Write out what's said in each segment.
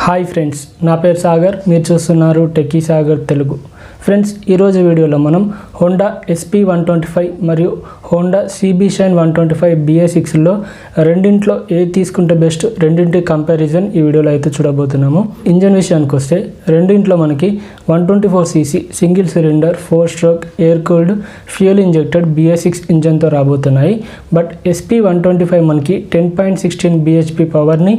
Hi friends, నా పేరు సాగర్. మీరు చూస్తున్నారు టెక్కీ సాగర్ తెలుగు. ఫ్రెండ్స్, ఈరోజు వీడియోలో మనం హోండా SP125 మరియు హోండా CB షైన్ 125 BS6లో రెండింట్లో ఏది తీసుకుంటే బెస్ట్, రెండింటి కంపారిజన్ ఈ వీడియోలో అయితే చూడబోతున్నాము. ఇంజన్ విషయానికి వస్తే రెండింట్లో మనకి 124cc single cylinder 4 stroke air cooled fuel injected BS6 ఇంజన్తో రాబోతున్నాయి. బట్ SP125 మనకి 10.16 bhp పవర్ని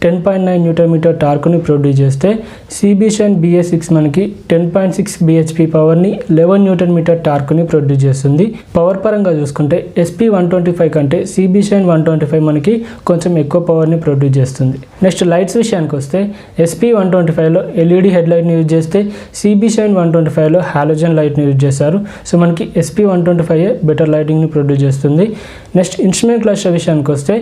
10.9 Nm టార్క్ని ప్రొడ్యూస్ చేస్తే CB షైన్ BS6 మనకి 10.6 bhp పవర్ని 11 Nm టార్క్ని ప్రొడ్యూస్ చేస్తుంది. పవర్ పరంగా చూసుకుంటే SP125 కంటే CB షైన్ 125 మనకి కొంచెం ఎక్కువ పవర్ని ప్రొడ్యూస్ చేస్తుంది. నెక్స్ట్ లైట్స్ విషయానికి వస్తే SP125లో LED హెడ్ లైట్ని యూజ్ చేస్తే CB షైన్ 125లో హాలోజన్ లైట్ని యూజ్ చేశారు. సో మనకి SP125 బెటర్ లైటింగ్ని ప్రొడ్యూస్ చేస్తుంది. నెక్స్ట్ ఇన్స్ట్రుమెంట్ క్లస్టర్ విషయానికి వస్తే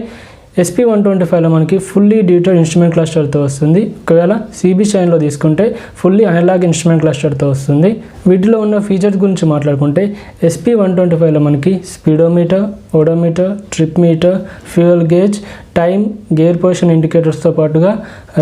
SP125లో మనకి ఫుల్లీ డిజిటల్ ఇన్స్ట్రుమెంట్ క్లస్టర్తో వస్తుంది. ఒకవేళ CB షైన్లో తీసుకుంటే ఫుల్లీ అనలాగ్ ఇన్స్ట్రుమెంట్ క్లస్టర్తో వస్తుంది. వీటిలో ఉన్న ఫీచర్స్ గురించి మాట్లాడుకుంటే SP125లో మనకి speedometer, odometer, trip meter, fuel gauge, time, gear position ఇండికేటర్స్తో పాటుగా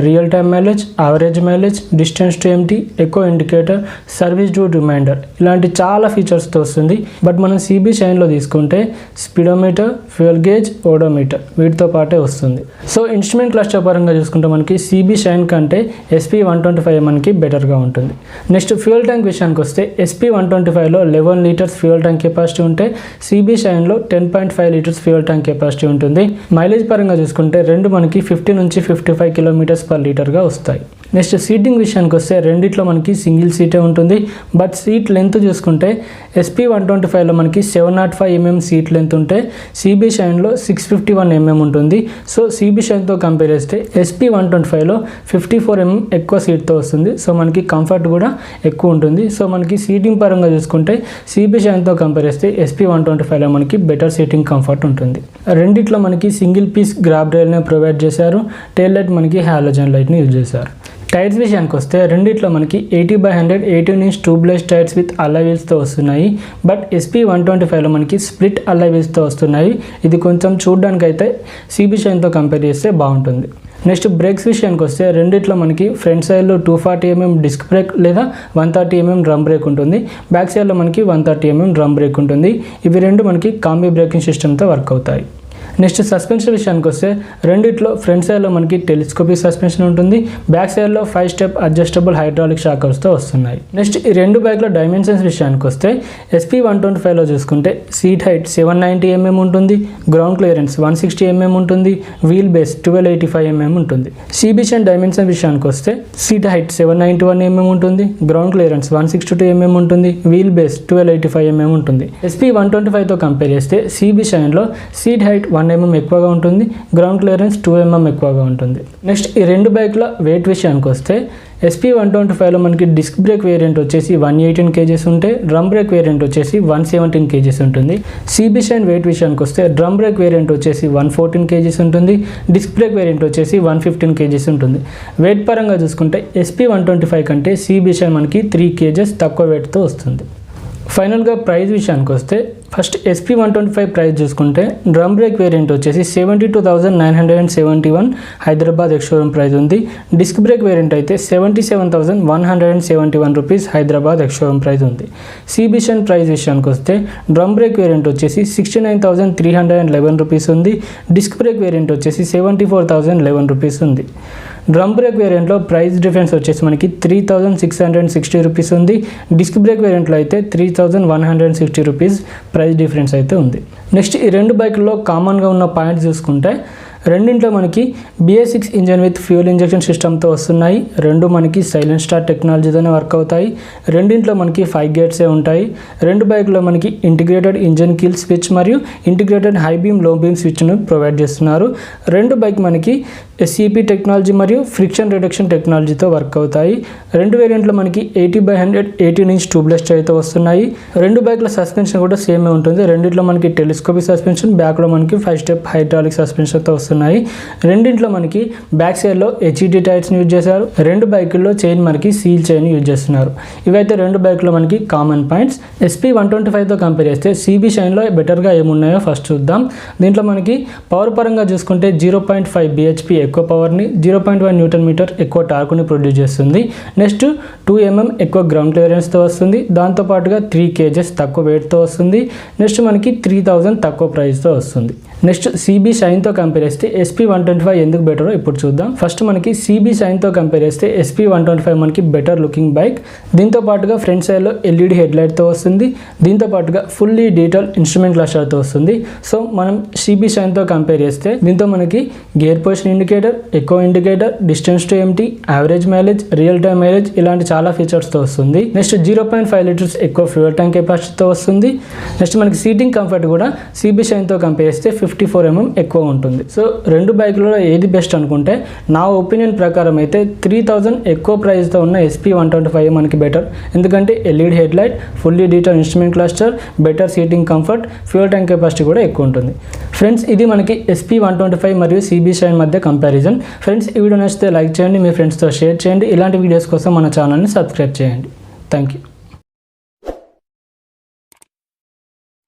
real time mileage, average mileage, distance to empty, eco indicator, service due reminder ఇలాంటి చాలా ఫీచర్స్తో వస్తుంది. బట్ మనం CB షైన్లో తీసుకుంటే స్పీడోమీటర్, ఫ్యూయల్ గేజ్, ఓడోమీటర్ వీటితో పాటే వస్తుంది. సో ఇన్స్ట్రుమెంట్ క్లస్టర్ పరంగా చూసుకుంటే మనకి CB షైన్ కంటే SP125 మనకి బెటర్గా ఉంటుంది. నెక్స్ట్ ఫ్యూయల్ ట్యాంక్ విషయానికి వస్తే SP125లో 11 లీటర్స్ ఫ్యూయల్ ట్యాంక్ కెపాసిటీ ఉంటే CB షైన్లో 10.5 litres fuel tank capacity ఉంటుంది. మైలేజ్ పరంగా చూసుకుంటే రెండు మనకి 50 నుంచి 55 km/లీటర్గా వస్తాయి. నెక్స్ట్ సీటింగ్ విషయానికి వస్తే రెండిట్లో మనకి సింగిల్ సీటే ఉంటుంది. బట్ సీట్ లెంత్ చూసుకుంటే SP125లో మనకి 705 mm సీట్ లెంత్ ఉంటే CB షైన్లో 651 mm ఉంటుంది. సో CB షైన్తో కంపేర్ చేస్తే SP125లో 54 mm ఎక్కువ సీట్తో వస్తుంది. సో మనకి కంఫర్ట్ కూడా ఎక్కువ ఉంటుంది. సో మనకి సీటింగ్ పరంగా చూసుకుంటే CB షైన్తో కంపేర్ చేస్తే SP125లో మనకి బెటర్ సీటింగ్ కంఫర్ట్ ఉంటుంది. రెండిట్లో మనకి సింగిల్ పీస్ గ్రాబ్ రైల్ని ప్రొవైడ్ చేశారు. టైల్ లైట్ మనకి హాలోజన్ లైట్ని యూజ్ చేశారు. టైర్స్ విషయానికి వస్తే రెండిట్లో మనకి 80/100 18-inch tubeless tyres with alloy వీల్స్తో వస్తున్నాయి. బట్ SP125లో మనకి స్ప్లిట్ అలాయ్ వీల్స్తో వస్తున్నాయి. ఇది కొంచెం చూడడానికి అయితే CB షైన్తో కంపేర్ చేస్తే బాగుంటుంది. నెక్స్ట్ బ్రేక్స్ విషయానికి వస్తే రెండిట్లో మనకి ఫ్రంట్ సైడ్లో 240 mm డిస్క్ బ్రేక్ లేదా 130 mm డ్రమ్ బ్రేక్ ఉంటుంది. బ్యాక్ సైడ్లో మనకి 130 mm డ్రమ్ బ్రేక్ ఉంటుంది. ఇవి రెండు మనకి కాంబీ బ్రేకింగ్ సిస్టమ్తో వర్క్ అవుతాయి. నెక్స్ట్ సస్పెన్షన్ విషయానికి వస్తే రెండిట్లో ఫ్రంట్ సైడ్లో మనకి టెలిస్కోపిక్ సస్పెన్షన్ ఉంటుంది. బ్యాక్ సైడ్లో 5 స్టెప్ అడ్జస్టబుల్ హైడ్రాలిక్ షాకర్స్తో వస్తున్నాయి. నెక్స్ట్ ఈ రెండు బైక్ల డైమెన్షన్స్ విషయానికి వస్తే SP125లో చూసుకుంటే సీట్ హైట్ 790 mm ఉంటుంది. గ్రౌండ్ క్లియరెన్స్ 160 mm ఉంటుంది. వీల్ బేస్ 1285 mm ఉంటుంది. CB షైన్ డైమెన్షన్ విషయానికి వస్తే సీట్ హైట్ 791 mm ఉంటుంది. గ్రౌండ్ క్లియరెన్స్ 162 mm ఉంటుంది. వీల్ బేస్ 1285 mm ఉంటుంది. SP125తో కంపేర్ చేస్తే CB షైన్లో సీట్ హైట్ 1 mm ఎక్కువగా ఉంటుంది. గ్రౌండ్ క్లియరెన్స్ 2 mm ఎక్కువగా ఉంటుంది. నెక్స్ట్ ఈ రెండు బైక్ల వెయిట్ విషయానికి వస్తే SP125లో మనకి డిస్క్ బ్రేక్ వేరియంట్ వచ్చేసి 118 kgs ఉంటే డ్రమ్ బ్రేక్ వేరియంట్ వచ్చేసి 117 kgs ఉంటుంది. CB షైన్ వెయిట్ విషయానికి వస్తే డ్రమ్ బ్రేక్ వేరియంట్ వచ్చేసి 114 kgs ఉంటుంది. డిస్క్ బ్రేక్ వేరియంట్ వచ్చేసి 115 kgs ఉంటుంది. వెయిట్ పరంగా చూసుకుంటే SP125 కంటే CB షైన్ మనకి 3 kgs తక్కువ వెయిట్తో వస్తుంది. ఫైనల్గా ప్రైస్ విషయానికి వస్తే ఫస్ట్ SP125 ప్రైస్ చూసుకుంటే డ్రమ్ బ్రేక్ వేరియంట్ వచ్చేసి 72,971 హైదరాబాద్ ఎక్స్ షోరూమ్ ప్రైస్ ఉంది. డిస్క్ బ్రేక్ వేరియంట్ అయితే 77,171 rupees Hyderabad ex showroom price ఉంది. CB షైన్ ప్రైస్ విషయానికి వస్తే డ్రమ్ బ్రేక్ వేరియంట్ వచ్చేసి 69,311 రూపీస్ ఉంది. డిస్క్ బ్రేక్ వేరియంట్ వచ్చేసి 74,011 రూపీస్ ఉంది. డ్రమ్ బ్రేక్ వేరియంట్లో ప్రైస్ డిఫరెన్స్ వచ్చేసి మనకి 3,660 రూపీస్ ఉంది. డిస్క్ బ్రేక్ వేరియంట్లో అయితే 3,160 రూపీస్ ప్రైస్ డిఫరెన్స్ అయితే ఉంది. నెక్స్ట్ ఈ రెండు బైకుల్లో కామన్గా ఉన్న పాయింట్స్ చూసుకుంటే రెండింట్లో మనకి BS6 engine with fuel injection సిస్టమ్తో వస్తున్నాయి. రెండు మనకి సైలెంట్ స్టార్ట్ టెక్నాలజీతోనే వర్క్ అవుతాయి. రెండింట్లో మనకి 5 గేట్సే ఉంటాయి. రెండు బైక్లో మనకి ఇంటిగ్రేటెడ్ ఇంజన్ కిల్ స్విచ్ మరియు ఇంటిగ్రేటెడ్ హై బీమ్ లో బీమ్ స్విచ్ను ప్రొవైడ్ చేస్తున్నారు. రెండు బైక్ మనకి SCP టెక్నాలజీ మరియు ఫ్రిక్షన్ రిడక్షన్ టెక్నాలజీతో వర్క్ అవుతాయి. రెండు వేరియంట్లో మనకి 80/100 18-inch ట్యూబ్లెస్ టైర్తో వస్తున్నాయి. రెండు బైక్ల సస్పెన్షన్ కూడా సేమే ఉంటుంది. రెండిట్లో మనకి టెలిస్కోపిక్ సస్పెన్షన్, బ్యాక్లో మనకి 5 స్టెప్ హైడ్రాలిక్ సస్పెన్షన్తో వస్తుంది. వస్తున్నాయి. రెండింట్లో మనకి బ్యాక్ సైడ్లో హెచ్ఈటీ టైర్స్ని యూజ్ చేశారు. రెండు బైకుల్లో చైన్ మనకి సీల్ చైన్ యూజ్ చేస్తున్నారు. ఇవైతే రెండు బైకులో మనకి కామన్ పాయింట్స్. SP125తో కంపేర్ చేస్తే CB షైన్లో బెటర్గా ఏమున్నాయో ఫస్ట్ చూద్దాం. దీంట్లో మనకి పవర్ పరంగా చూసుకుంటే 0.5 bhp ఎక్కువ పవర్ని, 0.1 న్యూటన్ మీటర్ ఎక్కువ టార్క్ని ప్రొడ్యూస్ చేస్తుంది. నెక్స్ట్ 2 mm ఎక్కువ గ్రౌండ్ క్లియరెన్స్తో వస్తుంది. దాంతోపాటుగా 3 kgs తక్కువ వెయిట్తో వస్తుంది. నెక్స్ట్ మనకి 3000 తక్కువ ప్రైస్తో వస్తుంది. నెక్స్ట్ CB షైన్తో కంపేర్ చేస్తే SP125 ఎందుకు బెటరో ఇప్పుడు చూద్దాం. ఫస్ట్ మనకి CB షైన్తో కంపేర్ చేస్తే SP125 మనకి బెటర్ లుకింగ్ బైక్. దీంతో పాటుగా ఫ్రంట్ సైడ్లో LED హెడ్లైట్తో వస్తుంది. దీంతో పాటుగా ఫుల్లీ డీటెయిల్ ఇన్స్ట్రుమెంట్ క్లస్టర్తో వస్తుంది. సో మనం CB షైన్తో కంపేర్ చేస్తే దీంతో మనకి gear position indicator, eco indicator, distance to empty, average mileage, real time mileage ఇలాంటి చాలా ఫీచర్స్తో వస్తుంది. నెక్స్ట్ 0.5 లీటర్స్ ఎక్కువ ఫ్యూయల్ ట్యాంక్ కెపాసిటీతో వస్తుంది. నెక్స్ట్ మనకి సీటింగ్ కంఫర్ట్ కూడా CB షైన్తో కంపేర్ చేస్తే 54 mm ఎక్కువ ఉంటుంది. సో రెండు బైకులలో ఏది బెస్ట్ అనుకుంటే నా ఒపీనియన్ ప్రకారం అయితే 3000 ఎక్కువ ప్రైస్తో ఉన్న SP125 మనకి బెటర్. ఎందుకంటే LED headlight, fully detail instrument cluster, better seating comfort, fuel tank capacity కూడా ఎక్కువ ఉంటుంది. ఫ్రెండ్స్ ఇది మనకి SP125 మరియు CB షైన్ మధ్య కంపారిజన్. ఫ్రెండ్స్ ఈ వీడియో నచ్చితే లైక్ చేయండి, మీ ఫ్రెండ్స్తో షేర్ చేయండి. ఇలాంటి వీడియోస్ కోసం మన ఛానల్ని సబ్స్క్రైబ్ చేయండి. Thank you.